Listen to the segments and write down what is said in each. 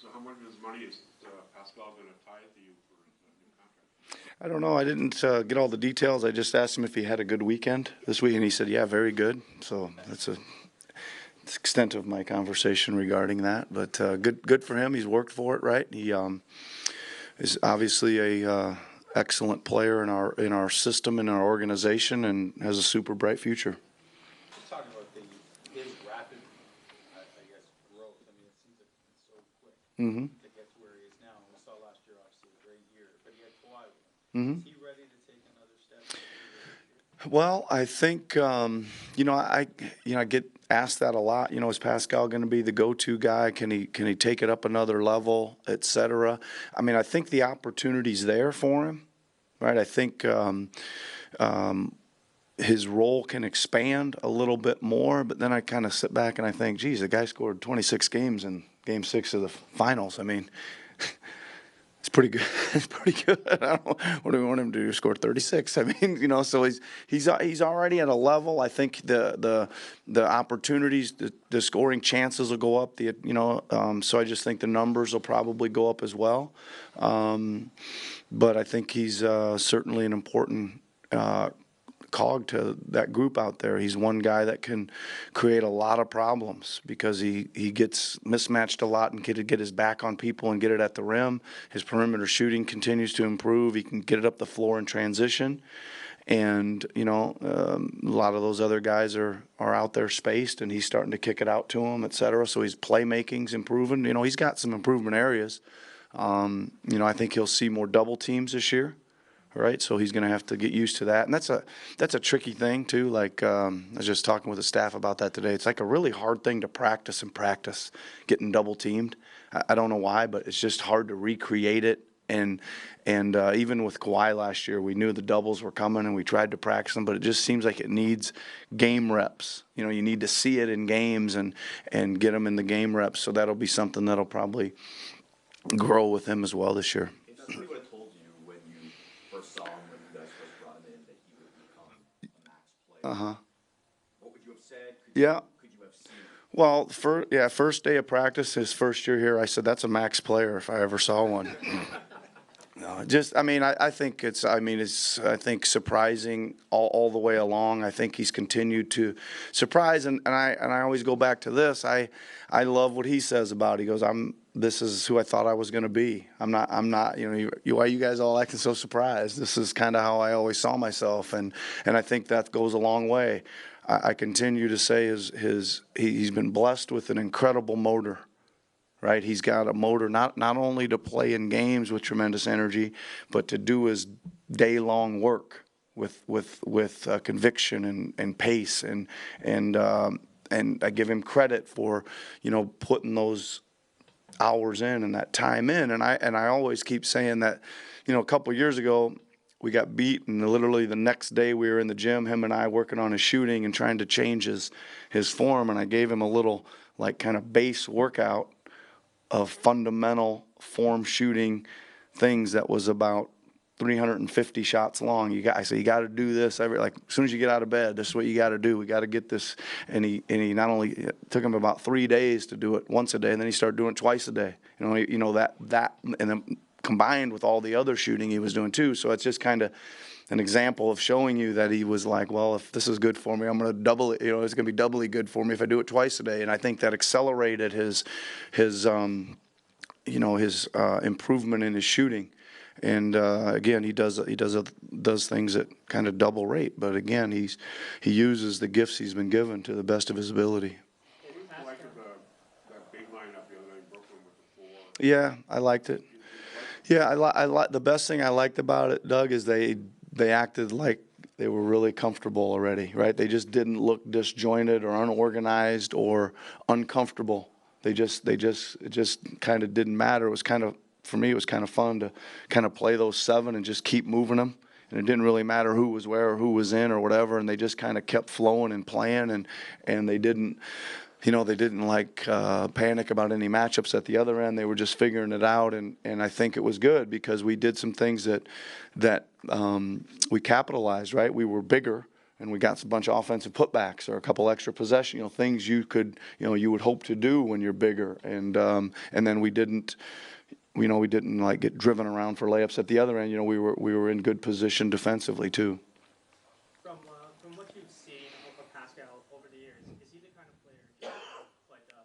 So how much of his money is Pascal going to tithe to you for his new contract? I don't know. I didn't get all the details. I just asked him if he had a good weekend this week, and he said, yeah, very good. So that's the extent of my conversation regarding that. But good for him. He's worked for it, right? He is obviously a excellent player in our system, in our organization, and has a super bright future. Just talking about his rapid, I guess, growth. I mean, it seems like it's been so quick to get to where he is now. We saw last year, obviously, a great year, but he had Kawhi with him. Is he ready to take another step? Well, I think I get asked that a lot. Is Pascal going to be the go-to guy? Can he take it up another level, et cetera? I mean, I think the opportunity's there for him, right? I think his role can expand a little bit more, but then I kind of sit back and I think, geez, the guy scored 26 games in Game 6 of the finals. I mean, it's pretty good. It's pretty good. What do we want him to do? Score 36? I mean, so he's already at a level. I think the opportunities, the scoring chances will go up. So I just think the numbers will probably go up as well. But I think he's certainly an important cog to that group out there. He's one guy that can create a lot of problems because he gets mismatched a lot and get his back on people and get it at the rim. His perimeter shooting continues to improve. He can get it up the floor in transition. And, a lot of those other guys are out there spaced, and he's starting to kick it out to them, et cetera. So his playmaking's improving. He's got some improvement areas. I think he'll see more double teams this year. Right, so he's going to have to get used to that, and that's a tricky thing too. Like I was just talking with the staff about that today. It's like a really hard thing to practice getting double teamed. I don't know why, but it's just hard to recreate it. And even with Kawhi last year, we knew the doubles were coming, and we tried to practice them, but it just seems like it needs game reps. You need to see it in games and get them in the game reps. So that'll be something that'll probably grow with him as well this year. What would you have said? Could Yeah. Could you have seen? Well, first day of practice, his first year here, I said, that's a max player if I ever saw one. No, I think surprising all the way along. I think he's continued to surprise, and I always go back to this. I love what he says about it. He goes, this is who I thought I was going to be. I'm not, why you guys all acting so surprised? This is kind of how I always saw myself, and I think that goes a long way. I continue to say he's been blessed with an incredible motor, right? He's got a motor not only to play in games with tremendous energy, but to do his day-long work with conviction and pace, and I give him credit for putting those hours in and that time in, and I always keep saying that a couple of years ago we got beat, and literally the next day we were in the gym, him and I, working on his shooting and trying to change his form, and I gave him a little like kind of base workout of fundamental form shooting things that was about 350 shots long. I said, you got to do this as soon as you get out of bed. This is what you got to do. We got to get this. And he not only, it took him about 3 days to do it once a day, and then he started doing it twice a day. That, and then combined with all the other shooting he was doing too. So it's just kind of an example of showing you that he was like, well, if this is good for me, I'm going to double it. It's going to be doubly good for me if I do it twice a day. And I think that accelerated his improvement in his shooting. And again, he does things at kind of double rate. But again, he uses the gifts he's been given to the best of his ability. That big lineup the other night in Brooklyn with the four. Yeah, I liked it. Yeah, I like the best thing I liked about it, Doug, is they acted like they were really comfortable already, right? They just didn't look disjointed or unorganized or uncomfortable. It just kind of didn't matter. It was kind of, for me, it was kind of fun to kind of play those seven and just keep moving them. And it didn't really matter who was where or who was in or whatever. And they just kind of kept flowing and playing, and they didn't. They didn't panic about any matchups at the other end. They were just figuring it out, and I think it was good because we did some things that we capitalized, right? We were bigger, and we got a bunch of offensive putbacks or a couple extra possession, things you would hope to do when you're bigger. And then we didn't like get driven around for layups at the other end. We were in good position defensively too. From what you've seen of Pascal over the years, is he the kind of player to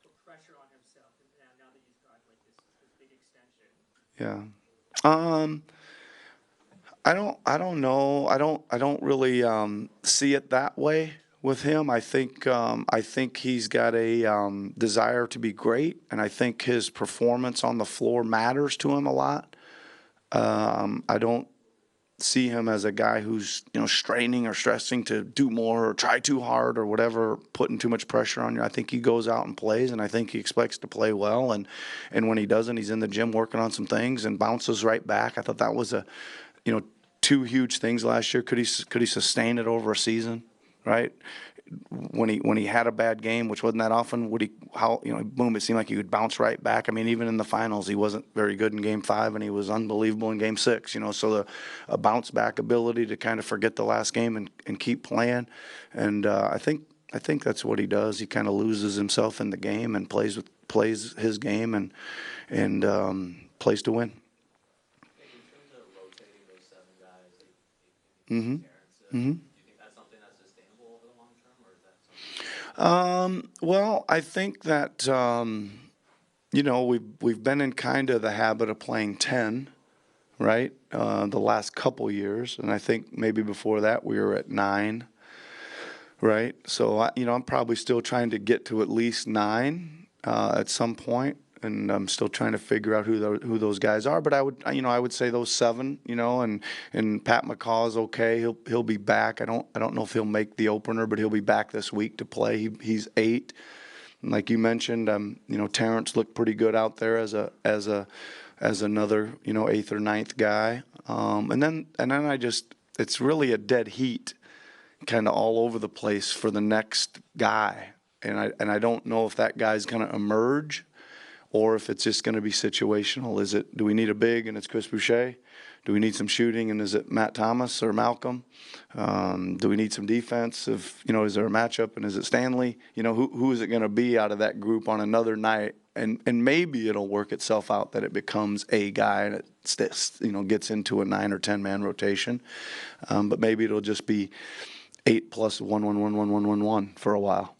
put pressure on himself now that he's got like this big extension? Yeah. I don't know. I don't really see it that way with him. I think he's got a desire to be great, and I think his performance on the floor matters to him a lot. I don't see him as a guy who's straining or stressing to do more or try too hard or whatever, putting too much pressure on you. I think he goes out and plays, and I think he expects to play well. And when he doesn't, he's in the gym working on some things and bounces right back. I thought that was two huge things last year. Could he sustain it over a season, right? When he had a bad game, which wasn't that often, boom, it seemed like he would bounce right back. I mean, even in the finals, he wasn't very good in Game 5, and he was unbelievable in Game 6. So a bounce back ability to kind of forget the last game and keep playing, and I think that's what he does. He kind of loses himself in the game and plays his game and plays to win. In terms of rotating those 7 guys, like Mm-hmm. Mm-hmm. do you think that's something that's sustainable over the long term, or is that something? Well, I think that we've been in kind of the habit of playing 10, right? The last couple years, and I think maybe before that we were at 9, right? So I'm probably still trying to get to at least 9 at some point, and I'm still trying to figure out who those guys are. But I would say those 7, and Pat McCaw's okay. He'll be back. I don't know if he'll make the opener, but he'll be back this week to play. He's 8. And like you mentioned, Terrence looked pretty good out there as another 8th or 9th guy. And then it's really a dead heat, kind of all over the place for the next guy. And I don't know if that guy's going to emerge, or if it's just going to be situational. Do we need a big and it's Chris Boucher? Do we need some shooting and is it Matt Thomas or Malcolm? Do we need some defense? Is there a matchup and is it Stanley? Who is it going to be out of that group on another night? And maybe it'll work itself out that it becomes a guy and it gets into a 9 or 10 man rotation. But maybe it'll just be 8 plus 1, 1, 1, 1, 1, 1, 1 for a while.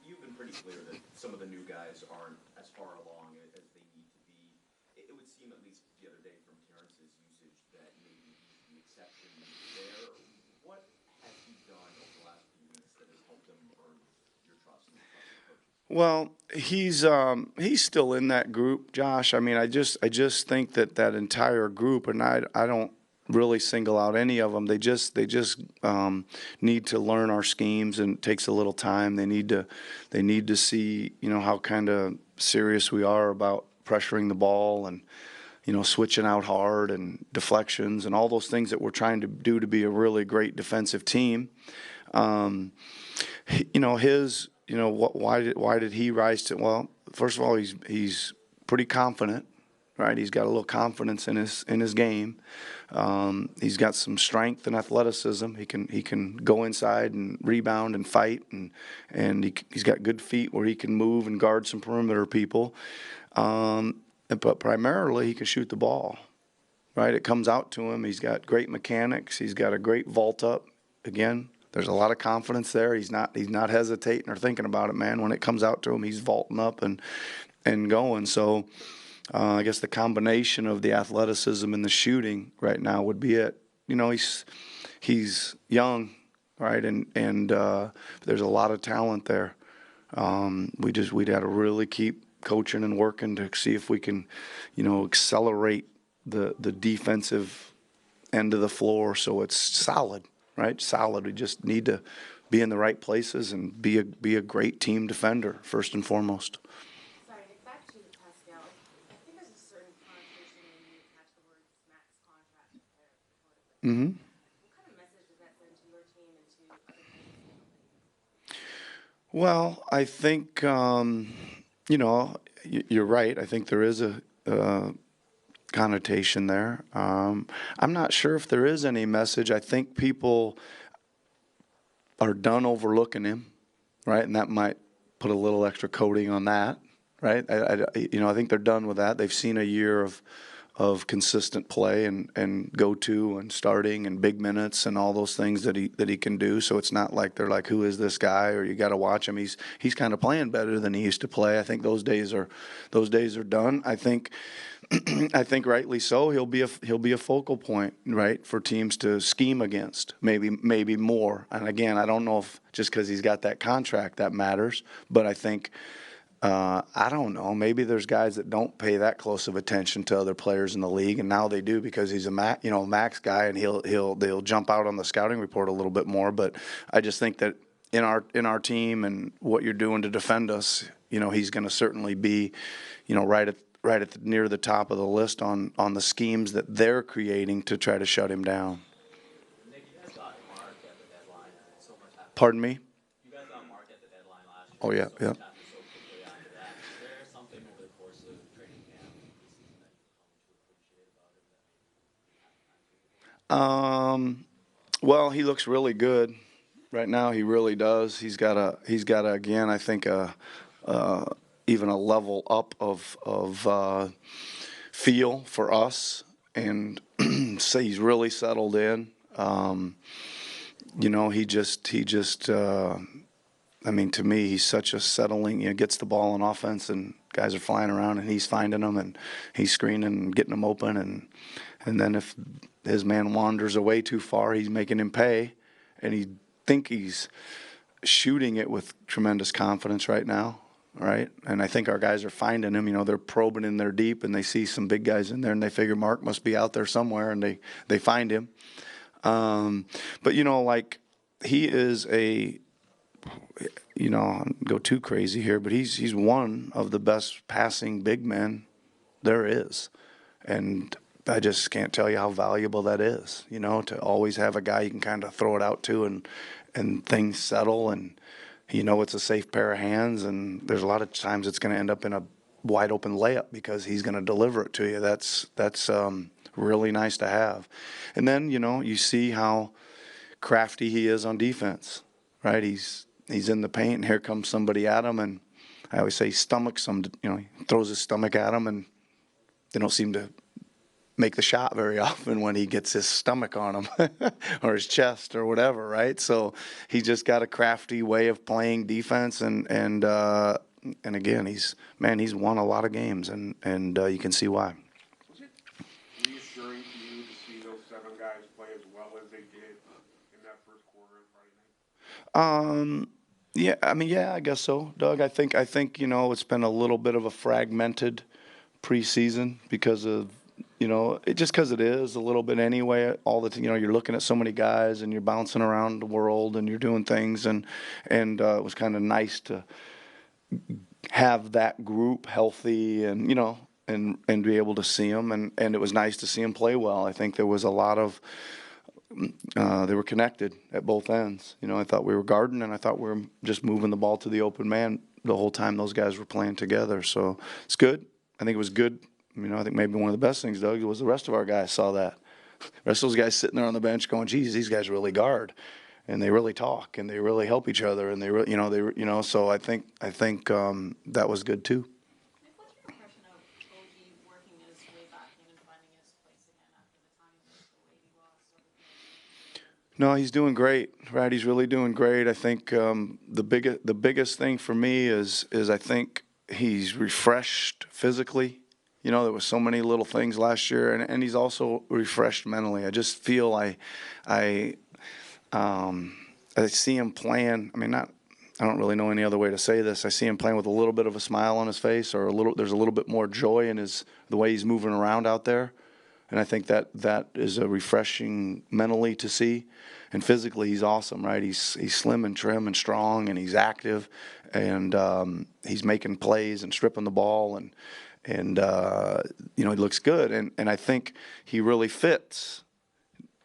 You've been pretty clear that some of the new guys aren't as far along as they need to be. It would seem, at least the other day from Terrence's usage, that maybe he's the exception there. What has he done over the last few weeks that has helped him earn your trust and the trust of the coaches? Well, he's still in that group, Josh. I mean, I just think that entire group, and I don't really single out any of them. They just need to learn our schemes, and it takes a little time. They need to see how kind of serious we are about pressuring the ball and switching out hard and deflections and all those things that we're trying to do to be a really great defensive team. Why did he rise to? Well, first of all, he's pretty confident. Right, he's got a little confidence in his game. He's got some strength and athleticism. He can go inside and rebound and fight, and he's got good feet where he can move and guard some perimeter people. But primarily, he can shoot the ball. Right, it comes out to him. He's got great mechanics. He's got a great vault up. Again, there's a lot of confidence there. He's not hesitating or thinking about it, man. When it comes out to him, he's vaulting up and going. So. I guess the combination of the athleticism and the shooting right now would be it. He's young, right, and there's a lot of talent there. We'd got to really keep coaching and working to see if we can, accelerate the defensive end of the floor so it's solid, right? Solid. We just need to be in the right places and be a great team defender first and foremost. Back to Pascal. I think there's a certain connotation when you attach the words max contract to player. Mm-hmm. What kind of message does that send to your team and to other players? Well, I think you're right. I think there is a connotation there. I'm not sure if there is any message. I think people are done overlooking him, right? And that might put a little extra coating on that, right? I think they're done with that. They've seen a year of consistent play and go-to and starting and big minutes and all those things that he can do. So it's not like they're like, who is this guy, or you got to watch him. He's kind of playing better than he used to play. I think those days are done. I think rightly so. He'll be a focal point, right, for teams to scheme against. Maybe more. And again, I don't know if just because he's got that contract that matters, but I think. I don't know. Maybe there's guys that don't pay that close of attention to other players in the league, and now they do because he's a max guy, and they'll jump out on the scouting report a little bit more. But I just think that in our team and what you're doing to defend us, he's going to certainly be, right at near the top of the list on the schemes that they're creating to try to shut him down. Nick, you guys got Mark at the deadline, and so much happened. Pardon me? You guys got Mark at the deadline last year. Oh yeah, so yeah. much happened so quickly after that. Is there something over the course of training camp and preseason that you've come to appreciate about him that maybe you haven't had before? Well, he looks really good right now. He really does. He's got again, I think even a level up of feel for us, and so he's really settled in. He just. I mean, to me, he's such a settling. Gets the ball on offense, and guys are flying around, and he's finding them, and he's screening and getting them open, and then if his man wanders away too far, he's making him pay, and he's shooting it with tremendous confidence right now, right? And I think our guys are finding him. They're probing in there deep, and they see some big guys in there, and they figure Mark must be out there somewhere, and they find him. But he is go too crazy here, but he's one of the best passing big men there is. And I just can't tell you how valuable that is, to always have a guy you can kind of throw it out to and things settle, and it's a safe pair of hands, and there's a lot of times it's going to end up in a wide open layup because he's going to deliver it to you. That's really nice to have. And then, you see how crafty he is on defense, right? He's in the paint, and here comes somebody at him, and I always say he throws his stomach at him, and they don't seem to make the shot very often when he gets his stomach on him or his chest or whatever, right? So he's just got a crafty way of playing defense, and again, he's won a lot of games, and you can see why. Was it reassuring to you to see those 7 guys play as well as they did in that first quarter on Friday night? Yeah, I guess so, Doug. I think it's been a little bit of a fragmented preseason because of because it is a little bit anyway. All the you're looking at so many guys, and you're bouncing around the world, and you're doing things, and it was kind of nice to have that group healthy, and and be able to see them, and it was nice to see them play well. I think there was a lot of. They were connected at both ends. I thought we were guarding, and I thought we were just moving the ball to the open man the whole time those guys were playing together. So it's good. I think it was good. I think maybe one of the best things, Doug, was the rest of our guys saw that. The rest of those guys sitting there on the bench going, geez, these guys really guard, and they really talk, and they really help each other, and so I think that was good too. Nick, what's your impression of OG working his way back in and finding his place again after the time he missed the way he was? No, he's doing great, right? He's really doing great. I think the biggest thing for me is I think he's refreshed physically. There was so many little things last year, and he's also refreshed mentally. I just feel I see him playing. I don't really know any other way to say this. I see him playing with a little bit of a smile on his face, or there's a little bit more joy in the way he's moving around out there. And I think that is a refreshing mentally to see. And physically, he's awesome, right? He's slim and trim and strong, and he's active, and he's making plays and stripping the ball, and he looks good. And I think he really fits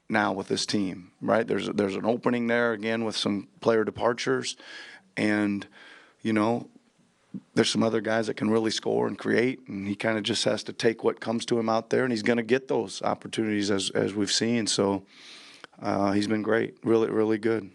now with this team, right? There's an opening there again with some player departures, and there's some other guys that can really score and create, and he kind of just has to take what comes to him out there, and he's going to get those opportunities as we've seen. So he's been great, really, really good.